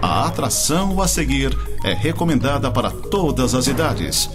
A atração a seguir é recomendada para todas as idades.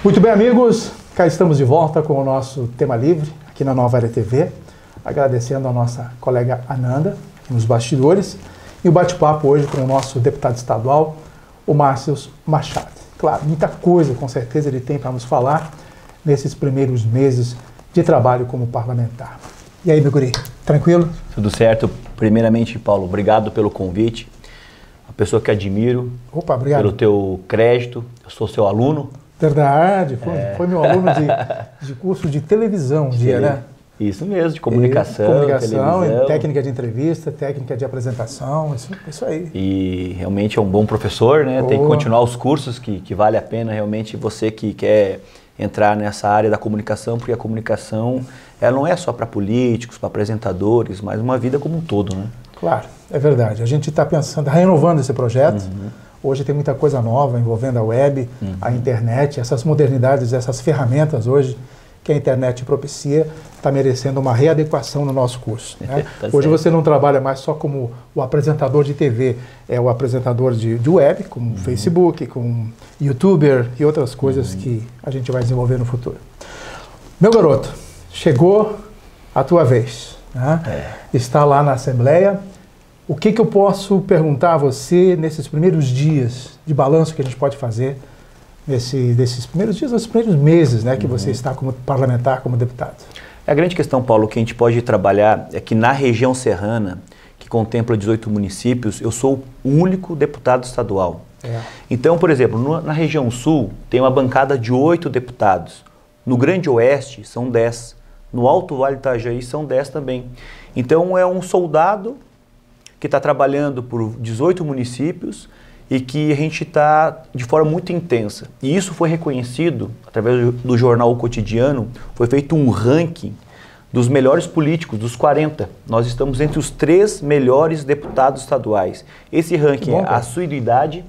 Muito bem, amigos, cá estamos de volta com o nosso Tema Livre, aqui na Nova Era TV, agradecendo a nossa colega Ananda, aqui nos bastidores, e o bate-papo hoje com o nosso deputado estadual, o Márcio Machado. Claro, muita coisa, com certeza, ele tem para nos falar nesses primeiros meses de trabalho como parlamentar. E aí, meu guri, tranquilo? Tudo certo. Primeiramente, Paulo, obrigado pelo convite, uma pessoa que admiro. Opa, obrigado. Pelo teu crédito, eu sou seu aluno. Verdade, foi meu aluno de curso de televisão, né? Isso mesmo, de comunicação, televisão, técnica de entrevista, técnica de apresentação, isso aí. E realmente é um bom professor, né? Tem que continuar os cursos que vale a pena realmente você que quer entrar nessa área da comunicação, porque a comunicação ela não é só para políticos, para apresentadores, mas uma vida como um todo, né? Claro, é verdade. A gente está pensando, renovando esse projeto. Hoje tem muita coisa nova envolvendo a web, a internet, essas modernidades, essas ferramentas hoje que a internet propicia, está merecendo uma readequação no nosso curso. Né? Hoje você não trabalha mais só como o apresentador de TV, é o apresentador de web, como Facebook, como YouTuber e outras coisas que a gente vai desenvolver no futuro. Meu garoto, chegou a tua vez. Né? Está lá na Assembleia. O que eu posso perguntar a você nesses primeiros dias de balanço que a gente pode fazer desses primeiros dias, nesses primeiros meses, né, que você está como parlamentar, como deputado? A grande questão, Paulo, que a gente pode trabalhar é que na região serrana, que contempla 18 municípios, eu sou o único deputado estadual. Então, por exemplo, na região sul tem uma bancada de 8 deputados. No Grande Oeste são 10. No Alto Vale do Itajaí são 10 também. Então é um soldado que está trabalhando por 18 municípios e que a gente está de forma muito intensa. E isso foi reconhecido através do jornal O Cotidiano, foi feito um ranking dos melhores políticos, dos 40. Nós estamos entre os 3 melhores deputados estaduais. Esse ranking é assiduidade,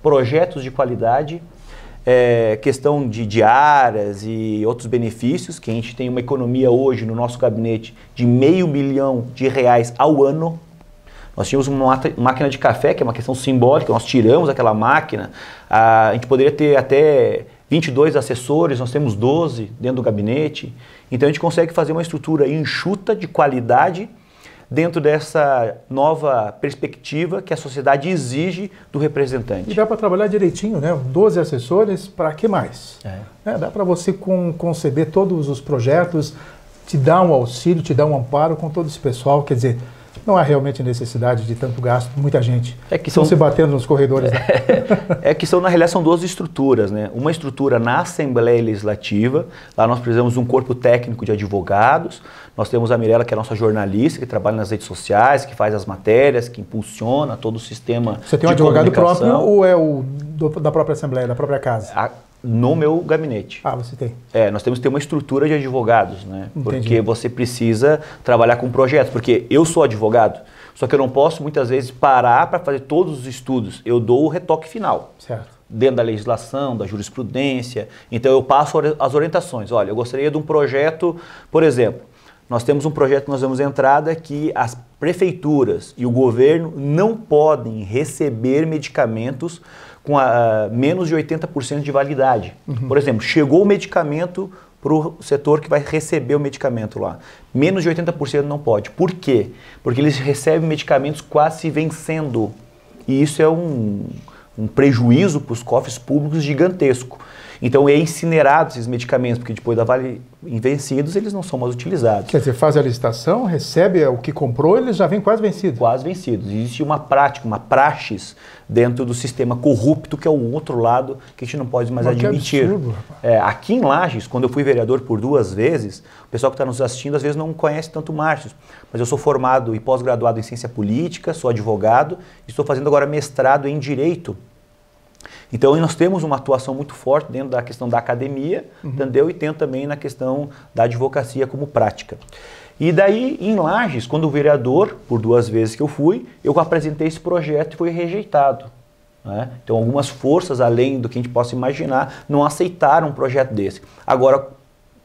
projetos de qualidade, questão de diárias e outros benefícios, que a gente tem uma economia hoje no nosso gabinete de R$500 milhão ao ano. Nós tínhamos uma máquina de café, que é uma questão simbólica, nós tiramos aquela máquina, a gente poderia ter até 22 assessores, nós temos 12 dentro do gabinete, então a gente consegue fazer uma estrutura enxuta de qualidade dentro dessa nova perspectiva que a sociedade exige do representante. E dá para trabalhar direitinho, né? 12 assessores, para que mais? Dá para você conceber todos os projetos, te dar um auxílio, te dar um amparo com todo esse pessoal, quer dizer, não há realmente necessidade de tanto gasto, muita gente. Estão se batendo nos corredores. Né? Na realidade, são 2 estruturas, né? Uma estrutura na Assembleia Legislativa, lá nós precisamos de um corpo técnico de advogados, nós temos a Mirella, que é a nossa jornalista, que trabalha nas redes sociais, que faz as matérias, que impulsiona todo o sistema. Você tem um advogado próprio ou é o da própria Assembleia, da própria casa? No meu gabinete. Você tem? Nós temos que ter uma estrutura de advogados, né? Entendi. Porque você precisa trabalhar com projetos, porque eu sou advogado, só que eu não posso muitas vezes parar para fazer todos os estudos. Eu dou o retoque final. Certo. Dentro da legislação, da jurisprudência. Então eu passo as orientações. Olha, eu gostaria de um projeto, por exemplo, nós temos um projeto que nós damos entrada que as prefeituras e o governo não podem receber medicamentos com menos de 80% de validade. Por exemplo, chegou o medicamento para o setor que vai receber o medicamento lá. Menos de 80% não pode. Por quê? Porque eles recebem medicamentos quase se vencendo. E isso é um prejuízo para os cofres públicos gigantesco. Então é incinerado esses medicamentos, porque depois da vale vencidos, eles não são mais utilizados. Quer dizer, faz a licitação, recebe o que comprou, eles já vêm quase vencidos. Quase vencidos. Existe uma prática, uma praxis dentro do sistema corrupto, que é o outro lado que a gente não pode mais admitir. Absurdo, aqui em Lages, quando eu fui vereador por 2 vezes, o pessoal que está nos assistindo às vezes não conhece tanto o Márcio, mas eu sou formado e pós-graduado em ciência política, sou advogado e estou fazendo agora mestrado em Direito. Então nós temos uma atuação muito forte dentro da questão da academia, entendeu? E temos também na questão da advocacia como prática. E daí, em Lages, quando o vereador, por 2 vezes que eu fui, eu apresentei esse projeto e foi rejeitado. Né? Então algumas forças, além do que a gente possa imaginar, não aceitaram um projeto desse. Agora,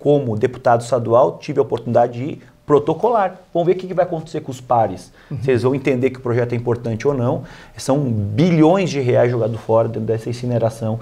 como deputado estadual, tive a oportunidade de ir protocolar. Vamos ver o que vai acontecer com os pares. Vocês vão entender que o projeto é importante ou não. São bilhões de reais jogados fora dentro dessa incineração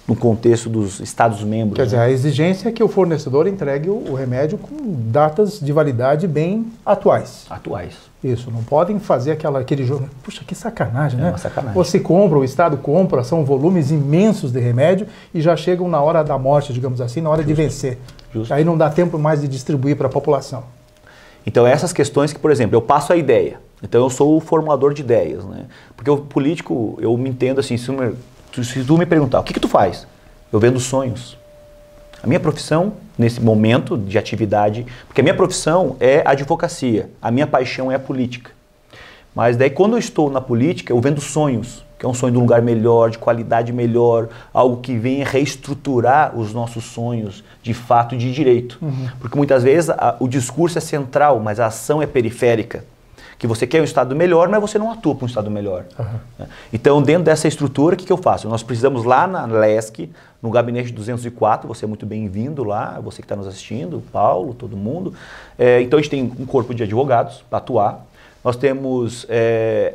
no contexto dos Estados-membros. Quer dizer, a exigência é que o fornecedor entregue o remédio com datas de validade bem atuais. Atuais. Isso, não podem fazer aquele jogo. Puxa, que sacanagem, né? Uma sacanagem. Você compra, o Estado compra, são volumes imensos de remédio e já chegam na hora da morte, digamos assim, na hora de vencer. Justo. Aí não dá tempo mais de distribuir para a população. Então essas questões que, por exemplo, eu passo a ideia. Então eu sou o formulador de ideias, né? Porque o político, eu me entendo assim, se tu me perguntar, o que tu faz? Eu vendo sonhos. A minha profissão, nesse momento de atividade, porque a minha profissão é a advocacia, a minha paixão é a política. Mas daí quando eu estou na política, eu vendo sonhos, que é um sonho de um lugar melhor, de qualidade melhor, algo que venha reestruturar os nossos sonhos de fato e de direito. Porque muitas vezes o discurso é central, mas a ação é periférica. Que você quer um Estado melhor, mas você não atua para um Estado melhor. Então, dentro dessa estrutura, o que eu faço? Nós precisamos lá na LESC, no gabinete 204, você é muito bem-vindo lá, você que está nos assistindo, Paulo, todo mundo. Então, a gente tem um corpo de advogados para atuar. Nós temos,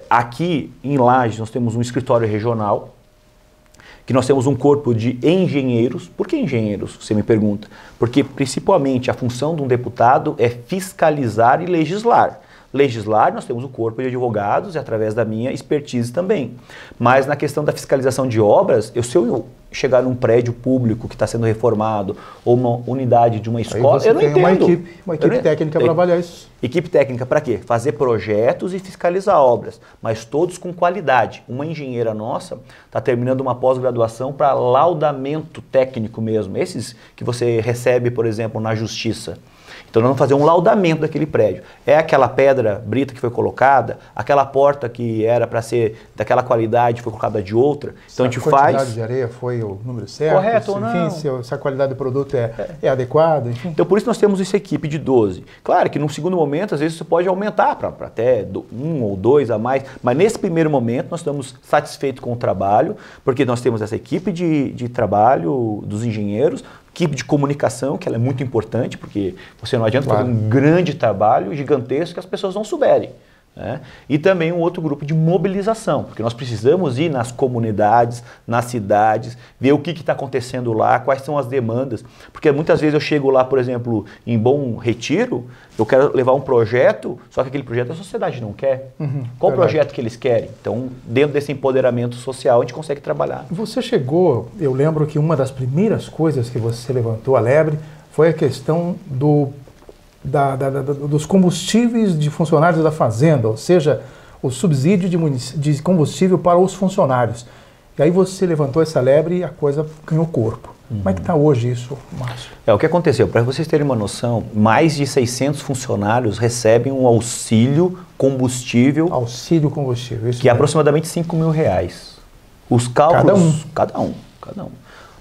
aqui em Lages, nós temos um escritório regional, que nós temos um corpo de engenheiros. Por que engenheiros, você me pergunta? Porque, principalmente, a função de um deputado é fiscalizar e legislar. Legislar, nós temos o corpo de advogados e através da minha expertise também. Mas na questão da fiscalização de obras, se eu chegar num prédio público que está sendo reformado ou uma unidade de uma escola, eu não entendo. Uma equipe técnica para avaliar isso. Equipe técnica para quê? Fazer projetos e fiscalizar obras, mas todos com qualidade. Uma engenheira nossa está terminando uma pós-graduação para laudamento técnico mesmo. Esses que você recebe, por exemplo, na justiça. Então nós vamos fazer um laudamento daquele prédio. É aquela pedra brita que foi colocada, aquela porta que era para ser daquela qualidade foi colocada de outra. Então a gente faz... A quantidade de areia foi o número certo? Correto ou não? Enfim, se a qualidade do produto é adequada, enfim. Então por isso nós temos essa equipe de 12. Claro que num segundo momento, às vezes você pode aumentar para até 1 ou 2 a mais, mas nesse primeiro momento nós estamos satisfeitos com o trabalho, porque nós temos essa equipe de trabalho dos engenheiros, equipe de comunicação, que ela é muito importante, porque você não adianta fazer um grande trabalho gigantesco que as pessoas não souberem. Né? E também um outro grupo de mobilização, porque nós precisamos ir nas comunidades, nas cidades, ver o que está acontecendo lá, quais são as demandas, porque muitas vezes eu chego lá, por exemplo, em Bom Retiro, eu quero levar um projeto, só que aquele projeto a sociedade não quer. Qual o projeto que eles querem? Então, dentro desse empoderamento social, a gente consegue trabalhar. Você chegou, eu lembro que uma das primeiras coisas que você levantou a lebre foi a questão dos combustíveis de funcionários da fazenda, ou seja, o subsídio de combustível para os funcionários. E aí você levantou essa lebre e a coisa ganhou corpo. Como é que está hoje isso, Márcio? O que aconteceu? Para vocês terem uma noção, mais de 600 funcionários recebem um auxílio combustível. Auxílio combustível, isso que é aproximadamente R$5.000. Os cálculos... Cada um.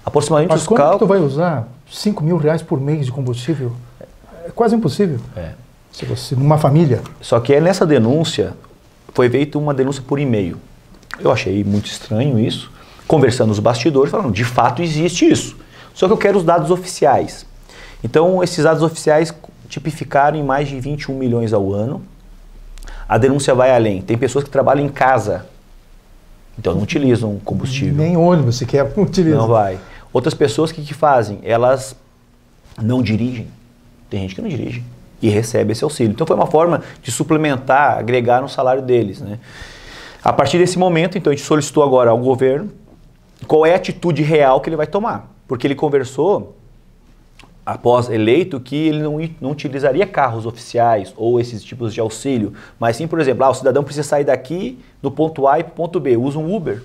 Aproximadamente. Mas como que tu vai usar R$5.000 por mês de combustível? É quase impossível. Se você, numa família. Só que nessa denúncia, foi feita uma denúncia por e-mail. Eu achei muito estranho isso. Conversando nos bastidores, falando, de fato existe isso. Só que eu quero os dados oficiais. Então, esses dados oficiais tipificaram em mais de 21 milhões ao ano. A denúncia vai além. Tem pessoas que trabalham em casa, então não utilizam combustível. Nem ônibus sequer utilizam. Não vai. Outras pessoas que fazem? Elas não dirigem. Tem gente que não dirige e recebe esse auxílio. Então foi uma forma de suplementar, agregar no salário deles. Né? A partir desse momento, então, a gente solicitou agora ao governo qual é a atitude real que ele vai tomar. Porque ele conversou, após eleito, que ele não utilizaria carros oficiais ou esses tipos de auxílio, mas sim, por exemplo, o cidadão precisa sair daqui do ponto A e para o ponto B, usa um Uber,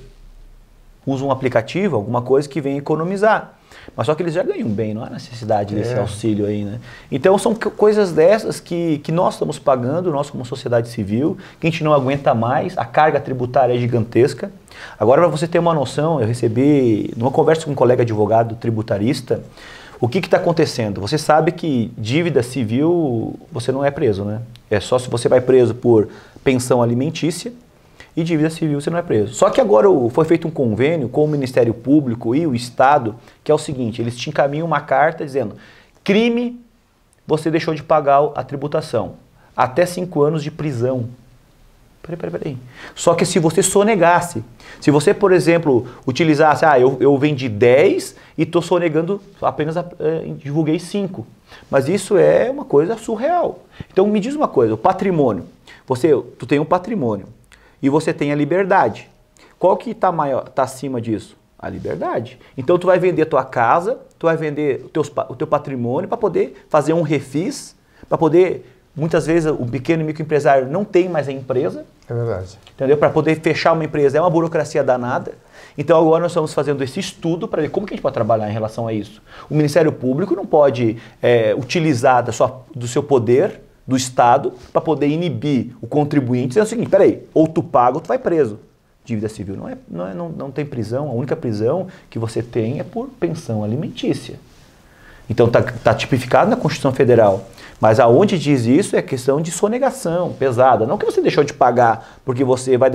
usa um aplicativo, alguma coisa que venha economizar. Mas só que eles já ganham bem, não há necessidade desse auxílio aí, né? Então são coisas dessas que nós estamos pagando, nós como sociedade civil, que a gente não aguenta mais, a carga tributária é gigantesca. Agora, para você ter uma noção, eu recebi, numa conversa com um colega advogado tributarista, o que está acontecendo? Você sabe que dívida civil, você não é preso, né? É só se você vai preso por pensão alimentícia, e dívida civil você não é preso. Só que agora foi feito um convênio com o Ministério Público e o Estado, que é o seguinte, eles te encaminham uma carta dizendo, crime, você deixou de pagar a tributação, até 5 anos de prisão. Peraí. Só que se você sonegasse, se você, por exemplo, utilizasse, eu vendi 10 e estou sonegando, apenas divulguei 5. Mas isso é uma coisa surreal. Então me diz uma coisa, o patrimônio, tu tem um patrimônio, e você tem a liberdade. Qual que está acima disso? A liberdade. Então tu vai vender a tua casa, tu vai vender o teu patrimônio para poder fazer um refis, para poder, muitas vezes o pequeno e microempresário não tem mais a empresa. É verdade. Entendeu? Para poder fechar uma empresa é uma burocracia danada. Então agora nós estamos fazendo esse estudo para ver como que a gente pode trabalhar em relação a isso. O Ministério Público não pode utilizar do seu poder, do Estado, para poder inibir o contribuinte, dizendo o seguinte, peraí, ou tu paga ou tu vai preso. Dívida civil não tem prisão, a única prisão que você tem é por pensão alimentícia. Então está tipificado na Constituição Federal, mas aonde diz isso é questão de sonegação pesada, não que você deixou de pagar, porque você vai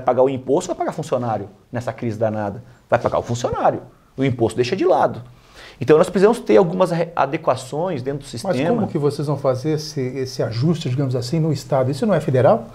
pagar o imposto, vai pagar funcionário nessa crise danada, vai pagar o funcionário, o imposto deixa de lado. Então nós precisamos ter algumas adequações dentro do sistema. Mas como que vocês vão fazer esse ajuste, digamos assim, no Estado? Isso não é federal?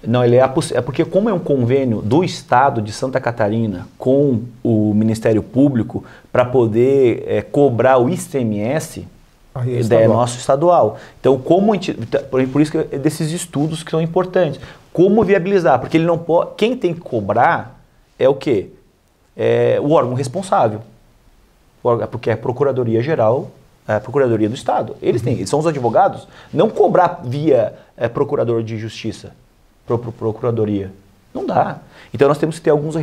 Não, é porque como é um convênio do Estado de Santa Catarina com o Ministério Público para poder cobrar o ICMS, é nosso estadual. Então, por isso que é desses estudos que são importantes. Como viabilizar? Porque ele não pode, quem tem que cobrar é o quê? É o órgão responsável. Porque é a Procuradoria-Geral, a Procuradoria do Estado. Eles são os advogados. Não cobrar via Procurador de Justiça, Procuradoria. Não dá. Então nós temos que ter alguns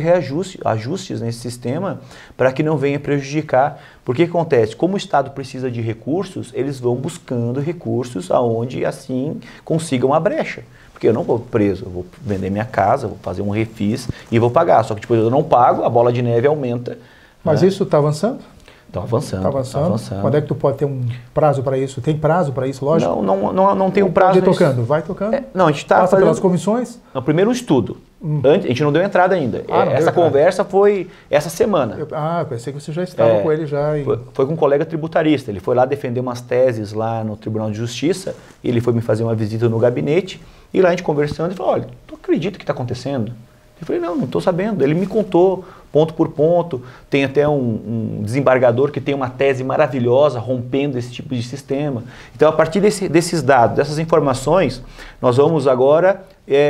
ajustes nesse sistema para que não venha prejudicar. Porque o que acontece? Como o Estado precisa de recursos, eles vão buscando recursos aonde assim consigam a brecha. Porque eu não vou preso, eu vou vender minha casa, vou fazer um refis e vou pagar. Só que depois eu não pago, a bola de neve aumenta. Mas isso está avançando? Está avançando. Quando é que tu pode ter um prazo para isso? Tem prazo para isso, lógico? Não tem um prazo. Pode ir tocando, vai tocando. Não, a gente está fazendo pelas comissões? Não, primeiro um estudo. A gente não deu entrada ainda. Essa conversa foi essa semana. Eu pensei que você já estava com ele já. Foi com um colega tributarista. Ele foi lá defender umas teses lá no Tribunal de Justiça. E ele foi me fazer uma visita no gabinete. E lá a gente conversando, ele falou, olha, tu acredita que está acontecendo? Eu falei, não estou sabendo. Ele me contou, ponto por ponto. Tem até um desembargador que tem uma tese maravilhosa rompendo esse tipo de sistema. Então, a partir desses dados, dessas informações, nós vamos agora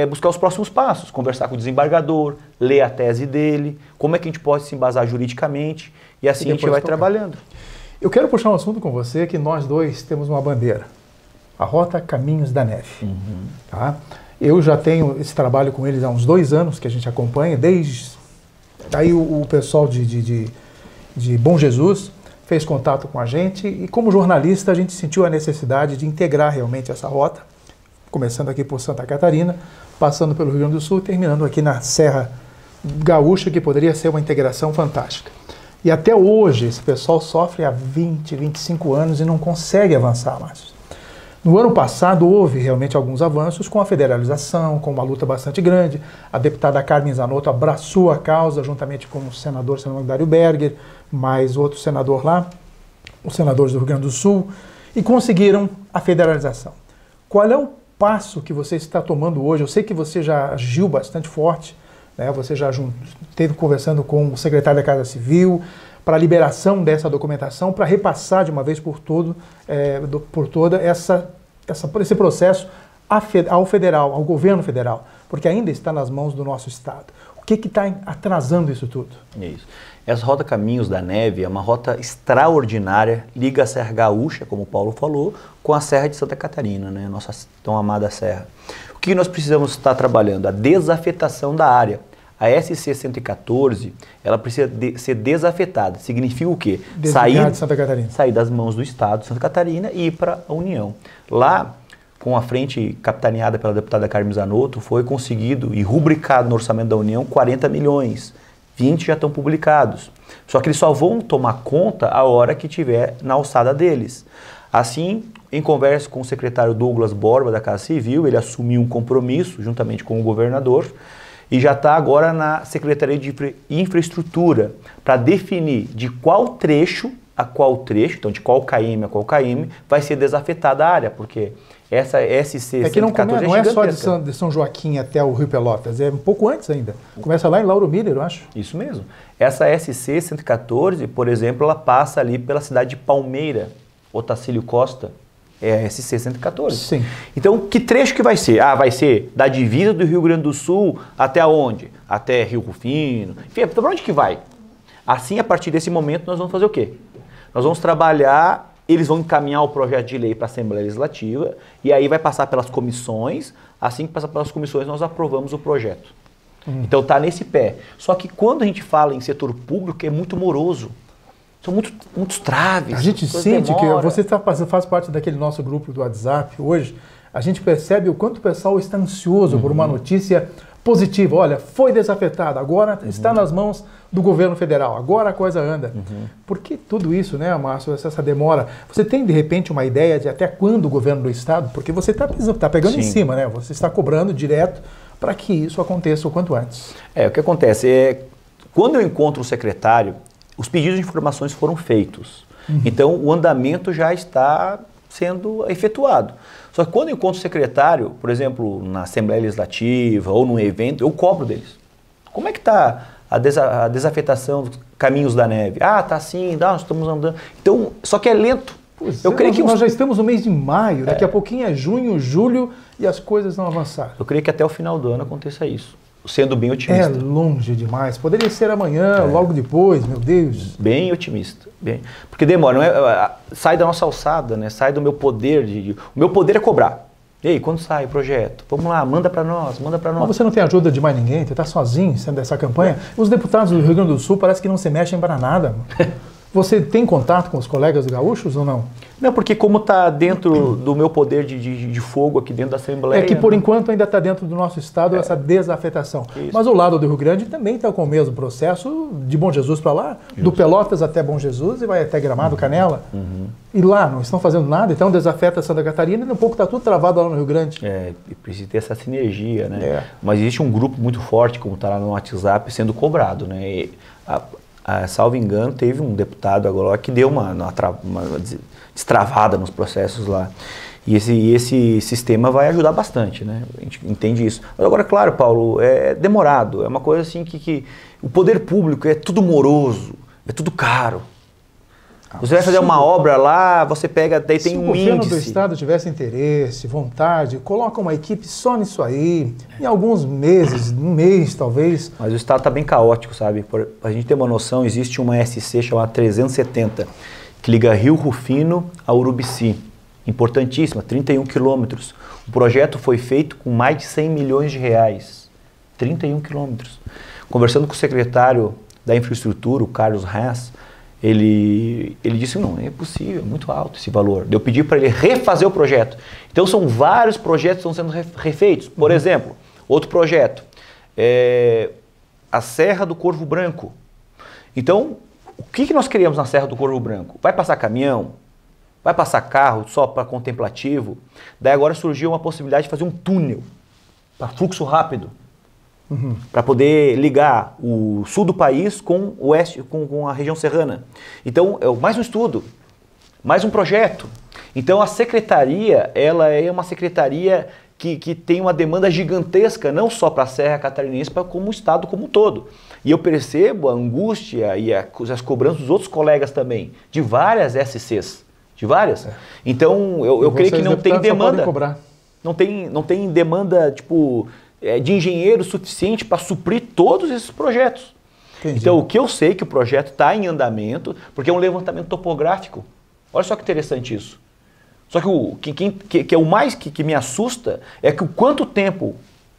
buscar os próximos passos. Conversar com o desembargador, ler a tese dele, como é que a gente pode se embasar juridicamente, e assim a gente vai trabalhando. Eu quero puxar um assunto com você que nós dois temos uma bandeira. A Rota Caminhos da Neve. Tá? Eu já tenho esse trabalho com eles há uns 2 anos que a gente acompanha, desde aí o pessoal de Bom Jesus fez contato com a gente e como jornalista a gente sentiu a necessidade de integrar realmente essa rota, começando aqui por Santa Catarina, passando pelo Rio Grande do Sul e terminando aqui na Serra Gaúcha, que poderia ser uma integração fantástica. E até hoje esse pessoal sofre há 20, 25 anos e não consegue avançar mais. No ano passado houve realmente alguns avanços com a federalização, com uma luta bastante grande. A deputada Carmen Zanotto abraçou a causa juntamente com o senador Dário Berger, mais outro senador lá, os senadores do Rio Grande do Sul, e conseguiram a federalização. Qual é o passo que você está tomando hoje? Eu sei que você já agiu bastante forte, né? Você já esteve conversando com o secretário da Casa Civil, para a liberação dessa documentação, para repassar de uma vez por toda esse processo ao federal, ao governo federal, porque ainda está nas mãos do nosso Estado. O que está atrasando isso tudo? Isso. Essa Rota Caminhos da Neve é uma rota extraordinária, liga a Serra Gaúcha, como o Paulo falou, com a Serra de Santa Catarina, né? Nossa tão amada serra. O que nós precisamos estar trabalhando? A desafetação da área. A SC-114, ela precisa ser desafetada. Significa o quê? Desligar de Santa Catarina. Sair das mãos do Estado de Santa Catarina e ir para a União. Lá, com a frente capitaneada pela deputada Carmen Zanotto, foi conseguido e rubricado no orçamento da União 40 milhões. 20 já estão publicados. Só que eles só vão tomar conta a hora que tiver na alçada deles. Assim, em conversa com o secretário Douglas Borba da Casa Civil, ele assumiu um compromisso juntamente com o governador e já está agora na Secretaria de Infraestrutura para definir de qual trecho a qual trecho, então de qual KM a qual KM, vai ser desafetada a área, porque essa SC-114 é que não é só de São Joaquim até o Rio Pelotas, é um pouco antes ainda. Começa lá em Lauro Miller, eu acho. Isso mesmo. Essa SC-114, por exemplo, ela passa ali pela cidade de Palmeira, Otacílio Costa, é a SC-114. Sim. Então, que trecho que vai ser? Ah, vai ser da divisa do Rio Grande do Sul até onde? Até Rio Rufino. Enfim, para onde que vai? Assim, a partir desse momento, nós vamos fazer o quê? Nós vamos trabalhar, eles vão encaminhar o projeto de lei para a Assembleia Legislativa e aí vai passar pelas comissões. Assim que passar pelas comissões, nós aprovamos o projeto. Então, está nesse pé. Só que quando a gente fala em setor público, é muito moroso. São muitos traves. A gente sente que você faz parte daquele nosso grupo do WhatsApp hoje, a gente percebe o quanto o pessoal está ansioso por uma notícia positiva. Olha, foi desafetada, agora está nas mãos do governo federal, agora a coisa anda. Por que tudo isso, né, Márcio, essa demora? Você tem, de repente, uma ideia de até quando o governo do Estado, porque você está pegando em cima, né? Você está cobrando direto para que isso aconteça o quanto antes. O que acontece é, quando eu encontro o secretário, os pedidos de informações foram feitos. Então, o andamento já está sendo efetuado. Só que quando eu encontro o secretário, por exemplo, na Assembleia Legislativa ou num evento, eu cobro deles. Como é que está a desafetação dos caminhos da neve? Ah, está assim, nós estamos andando. Então, só que é lento. Eu creio que nós já estamos no mês de maio, daqui a pouquinho é junho, julho e as coisas não avançaram. Eu creio que até o final do ano aconteça isso. Sendo bem otimista. É longe demais. Poderia ser amanhã, logo depois, meu Deus. Bem otimista. Porque demora, não é, sai da nossa alçada, né? Sai do meu poder. O meu poder é cobrar. E aí, quando sai o projeto? Vamos lá, manda para nós, manda para nós. Mas você não tem ajuda de mais ninguém? Você está sozinho sendo dessa campanha? Os deputados do Rio Grande do Sul parece que não se mexem para nada. Você tem contato com os colegas gaúchos ou não? Não, porque como está dentro do meu poder de fogo aqui dentro da Assembleia... É que por enquanto ainda está dentro do nosso estado essa desafetação. Isso. Mas o lado do Rio Grande também está com o mesmo processo de Bom Jesus para lá, do Pelotas até Bom Jesus e vai até Gramado, Canela. E lá não estão fazendo nada, então desafeta Santa Catarina e um pouco está tudo travado lá no Rio Grande. E precisa ter essa sinergia, né? Mas existe um grupo muito forte, como está lá no WhatsApp, sendo cobrado, né? E salvo engano, teve um deputado agora que deu uma destravada nos processos lá. E esse sistema vai ajudar bastante, né? A gente entende isso. Mas agora, claro, Paulo, é demorado. É uma coisa assim que o poder público é tudo moroso, é tudo caro. Você vai fazer uma obra lá, você pega, daí tem um índice. Se o governo do estado tivesse interesse, vontade, coloca uma equipe só nisso aí, em alguns meses, um mês talvez. Mas o estado está bem caótico, sabe? Para a gente ter uma noção, existe uma SC chamada 370, que liga Rio Rufino a Urubici. Importantíssima, 31 quilômetros. O projeto foi feito com mais de 100 milhões de reais. 31 quilômetros. Conversando com o secretário da infraestrutura, o Carlos Haas, ele disse, não, é possível, é muito alto esse valor. Eu pedi para ele refazer o projeto. Então são vários projetos que estão sendo refeitos. Por exemplo, outro projeto, a Serra do Corvo Branco. Então, o que nós queríamos na Serra do Corvo Branco? Vai passar caminhão? Vai passar carro só para contemplativo? Daí agora surgiu uma possibilidade de fazer um túnel para fluxo rápido. Para poder ligar o sul do país com o oeste, com a região serrana. Então, mais um estudo, mais um projeto. Então, a secretaria, ela é uma secretaria que tem uma demanda gigantesca, não só para a Serra Catarinense, mas como o estado como um todo. E eu percebo a angústia e as cobranças dos outros colegas também, de várias SCs, de várias. Então, eu creio que não tem demanda. Não tem demanda, tipo... de engenheiro suficiente para suprir todos esses projetos. Entendi. Então, o que eu sei que o projeto está em andamento, porque é um levantamento topográfico. Olha só que interessante isso. Só que o mais que me assusta é que o quanto tempo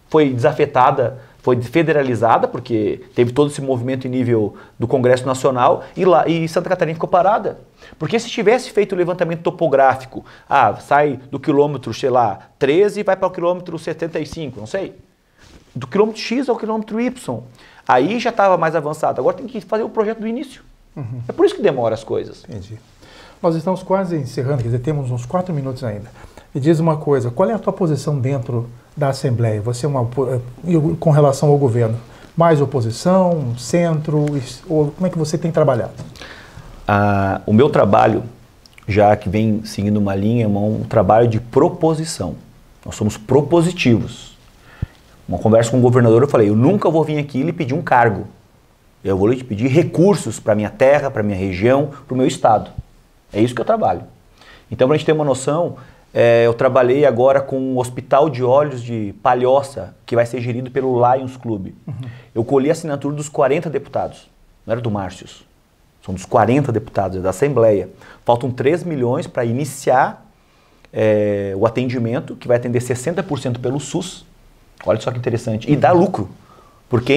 foi desafetada, foi federalizada, porque teve todo esse movimento em nível do Congresso Nacional, e Santa Catarina ficou parada. Porque se tivesse feito o levantamento topográfico, sai do quilômetro, sei lá, 13 e vai para o quilômetro 75, não sei. Do quilômetro X ao quilômetro Y. Aí já estava mais avançado. Agora tem que fazer o projeto do início. É por isso que demora as coisas. Entendi. Nós estamos quase encerrando, quer dizer, temos uns 4 minutos ainda. Me diz uma coisa, qual é a tua posição dentro da Assembleia? Você com relação ao governo, mais oposição, centro, ou como é que você tem trabalhado? O meu trabalho, já que vem seguindo uma linha, é um trabalho de proposição. Nós somos propositivos. Uma conversa com o governador, eu falei, eu nunca vou vir aqui lhe pedir um cargo. Eu vou lhe pedir recursos para a minha terra, para a minha região, para o meu estado. É isso que eu trabalho. Então, para a gente ter uma noção, eu trabalhei agora com o Hospital de Olhos de Palhoça, que vai ser gerido pelo Lions Clube. Eu colhi a assinatura dos 40 deputados, não era do Márcios. São dos 40 deputados da Assembleia. Faltam 3 milhões para iniciar o atendimento, que vai atender 60% pelo SUS. Olha só que interessante. E dá lucro. Porque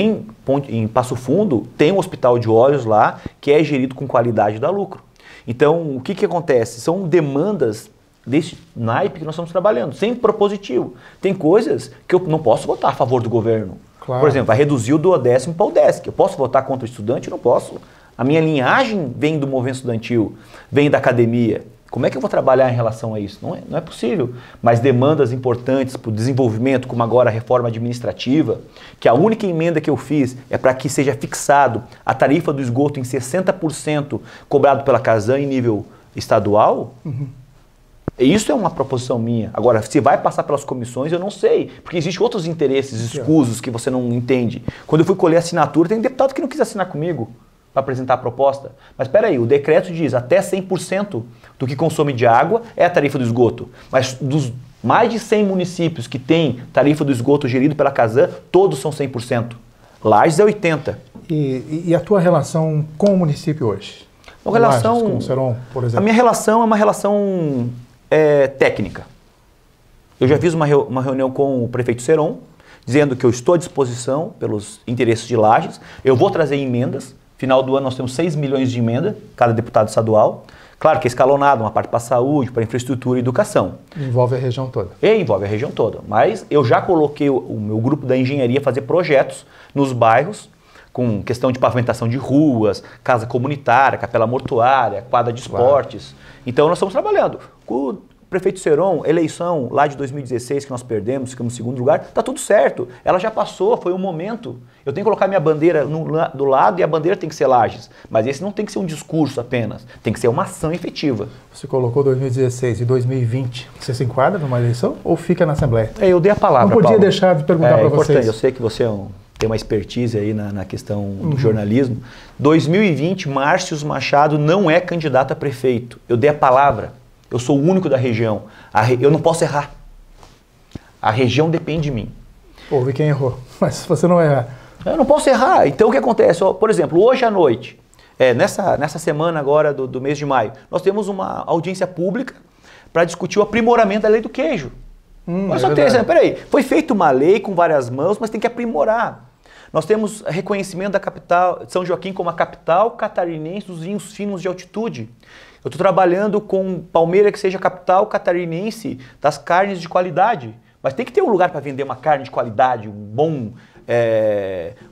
em Passo Fundo tem um hospital de olhos lá que é gerido com qualidade e dá lucro. Então, o que acontece? São demandas desse naipe que nós estamos trabalhando, sem propositivo. Tem coisas que eu não posso votar a favor do governo. Claro. Por exemplo, vai reduzir o duodécimo para o décimo. Eu posso votar contra o estudante? Não posso. A minha linhagem vem do movimento estudantil, vem da academia. Como é que eu vou trabalhar em relação a isso? Não é possível. Mas demandas importantes para o desenvolvimento, como agora a reforma administrativa, que a única emenda que eu fiz é para que seja fixado a tarifa do esgoto em 60% cobrado pela Casan em nível estadual. Isso é uma proposição minha. Agora, se vai passar pelas comissões, eu não sei, porque existem outros interesses escusos que você não entende. Quando eu fui colher assinatura, tem deputado que não quis assinar comigo para apresentar a proposta. Mas espera aí, o decreto diz até 100% do que consome de água é a tarifa do esgoto. Mas dos mais de 100 municípios que têm tarifa do esgoto gerido pela Casan, todos são 100%. Lages é 80%. E a tua relação com o município hoje? A relação, Lages, com o Seron, por exemplo. A minha relação é uma relação técnica. Eu já fiz uma reunião com o prefeito Seron, dizendo que eu estou à disposição pelos interesses de Lages. Eu vou trazer emendas. Final do ano nós temos 6 milhões de emenda, cada deputado estadual. Claro que é escalonado, uma parte para a saúde, para a infraestrutura e educação. Envolve a região toda. Envolve a região toda. Mas eu já coloquei o meu grupo da engenharia a fazer projetos nos bairros, com questão de pavimentação de ruas, casa comunitária, capela mortuária, quadra de esportes. Claro. Então nós estamos trabalhando. Com o prefeito Seron, eleição lá de 2016 que nós perdemos, ficamos em segundo lugar, está tudo certo. Ela já passou, foi um momento. Eu tenho que colocar minha bandeira do lado e a bandeira tem que ser Lages. Mas esse não tem que ser um discurso apenas, tem que ser uma ação efetiva. Você colocou 2016 e 2020. Você se enquadra numa eleição ou fica na Assembleia? Eu dei a palavra, não podia Paulo. Deixar de perguntar para vocês. Eu sei que você tem uma expertise aí na questão do jornalismo. 2020, Márcios Machado não é candidato a prefeito. Eu dei a palavra. Eu sou o único da região. Eu não posso errar. A região depende de mim. Houve quem errou, mas você não erra. Eu não posso errar. Então o que acontece? Por exemplo, hoje à noite, nessa semana agora do mês de maio, nós temos uma audiência pública para discutir o aprimoramento da lei do queijo. Mas só peraí, foi feita uma lei com várias mãos, mas tem que aprimorar. Nós temos reconhecimento da capital de São Joaquim como a capital catarinense dos vinhos finos de altitude. Eu estou trabalhando com Palmeira que seja a capital catarinense das carnes de qualidade. Mas tem que ter um lugar para vender uma carne de qualidade,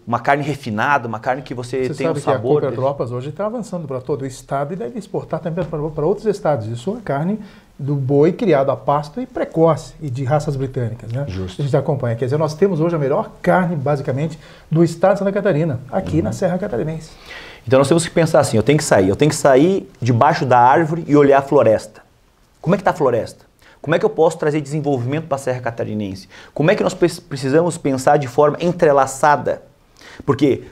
uma carne refinada, uma carne que você tem um sabor. Você sabe que a Petrópolis hoje está avançando para todo o estado e deve exportar também para outros estados. Isso é carne do boi criado a pasto e precoce e de raças britânicas, né? Justo. A gente acompanha. Quer dizer, nós temos hoje a melhor carne, basicamente, do estado de Santa Catarina, aqui na Serra Catarinense. Então nós temos que pensar assim, eu tenho que sair debaixo da árvore e olhar a floresta. Como é que está a floresta? Como é que eu posso trazer desenvolvimento para a Serra Catarinense? Como é que nós precisamos pensar de forma entrelaçada? Porque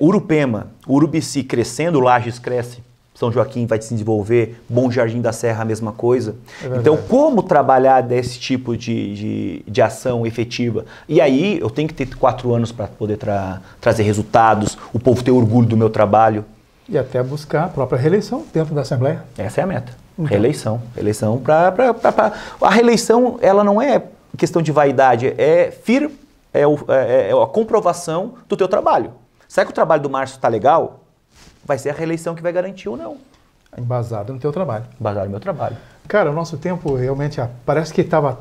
Urupema, Urubici crescendo, Lages cresce, São Joaquim vai se desenvolver, Bom Jardim da Serra a mesma coisa. Então como trabalhar desse tipo de ação efetiva? E aí eu tenho que ter 4 anos para poder trazer resultados, o povo ter orgulho do meu trabalho. E até buscar a própria reeleição dentro da Assembleia. Essa é a meta. Então. Reeleição. A reeleição, ela não é questão de vaidade, é é a comprovação do teu trabalho. Será que o trabalho do Márcio está legal? Vai ser a reeleição que vai garantir ou não. Embasado no teu trabalho. Embasado no meu trabalho. Cara, o nosso tempo realmente parece que estava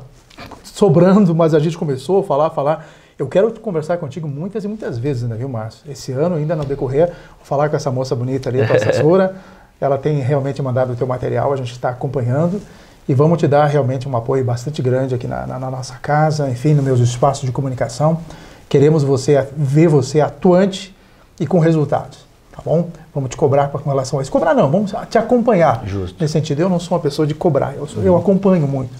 sobrando, mas a gente começou a falar. Eu quero conversar contigo muitas e muitas vezes, né, viu, Márcio? Esse ano, ainda no decorrer, vou falar com essa moça bonita ali, a tua assessora. Ela tem realmente mandado o teu material, a gente está acompanhando e vamos te dar realmente um apoio bastante grande aqui na nossa casa, enfim, nos meus espaços de comunicação. Queremos ver você atuante e com resultados, tá bom? Vamos te cobrar com relação a isso. Cobrar não, vamos te acompanhar. Justo. Nesse sentido, eu não sou uma pessoa de cobrar, eu acompanho muito,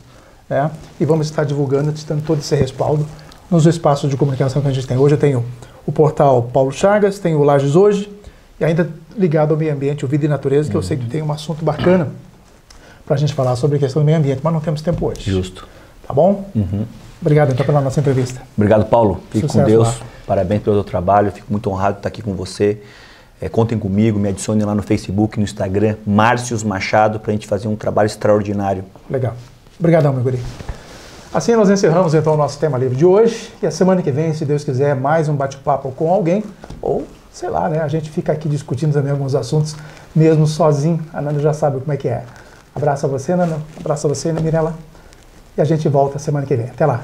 né? E vamos estar divulgando, te dando todo esse respaldo nos espaços de comunicação que a gente tem. Hoje eu tenho o portal Paulo Chagas, tenho o Lages Hoje, e ainda ligado ao meio ambiente, o Vida e Natureza, que eu sei que tem um assunto bacana para a gente falar sobre a questão do meio ambiente, mas não temos tempo hoje. Justo. Tá bom? Obrigado, então, pela nossa entrevista. Obrigado, Paulo. Fique com Deus. Lá. Parabéns pelo seu trabalho. Fico muito honrado de estar aqui com você. Contem comigo, me adicionem lá no Facebook, no Instagram, Márcios Machado, para a gente fazer um trabalho extraordinário. Legal. Obrigadão, meu guri. Assim nós encerramos então o nosso tema livre de hoje. E a semana que vem, se Deus quiser, mais um bate-papo com alguém. Ou, sei lá, né? A gente fica aqui discutindo também alguns assuntos, mesmo sozinho. A Nana já sabe como é que é. Abraço a você, Nana. Abraço a você, Mirella. E a gente volta semana que vem. Até lá.